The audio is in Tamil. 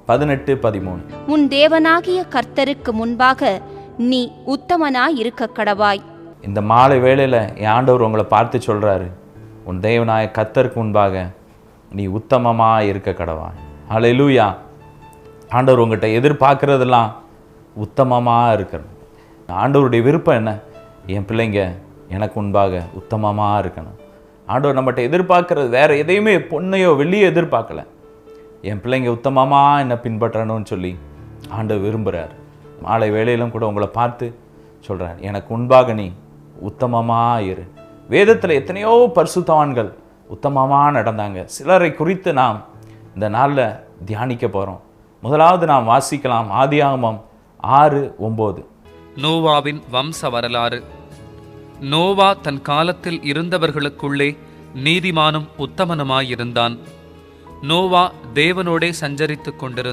18-13. உன் தேவனாகிய கர்த்தருக்கு முன்பாக நீ உத்தமனாயிருக்க கடவாய். இந்த மாலை வேளையில் என் ஆண்டவர் உங்களை பார்த்து சொல்கிறாரு, உன் தேவனாய கர்த்தருக்கு முன்பாக நீ உத்தமமாக இருக்க கடவாய். ஹல்லேலூயா. ஆண்டவர் உங்கள்கிட்ட எதிர்பார்க்குறதெல்லாம் உத்தமமாக இருக்கணும். ஆண்டவருடைய விருப்பம் என்ன? என் பிள்ளைங்க எனக்கு முன்பாக உத்தமமாக இருக்கணும். ஆண்டவர் நம்மகிட்ட எதிர்பார்க்குறது வேறு எதையுமே, பொண்ணையோ வெள்ளியோ எதிர்பார்க்கல. என் பிள்ளைங்க உத்தமமாக என்னை பின்பற்றணும்னு சொல்லி ஆண்டவர் விரும்புகிறார். மாலை வேளையிலும் கூட உங்களை பார்த்து சொல்கிறார், எனக்கு முன்பாக நீ உத்தமமாக இரு. வேதத்தில் எத்தனையோ பரிசுத்தவான்கள் உத்தமமாக நடந்தாங்க. சிலரை குறித்து நாம் இந்த நாளில் தியானிக்க போகிறோம். முதலாவது நாம் வாசிக்கலாம் ஆதியாகமம் 6:9. நோவாவின் வம்ச வரலாறு. நோவா தன் காலத்தில் இருந்தவர்களுக்குள்ளே நீதிமானும் உத்தமனுமாயிருந்தான். நோவா தேவனோடே சஞ்சரித்துக் கொண்டிருந்தான்.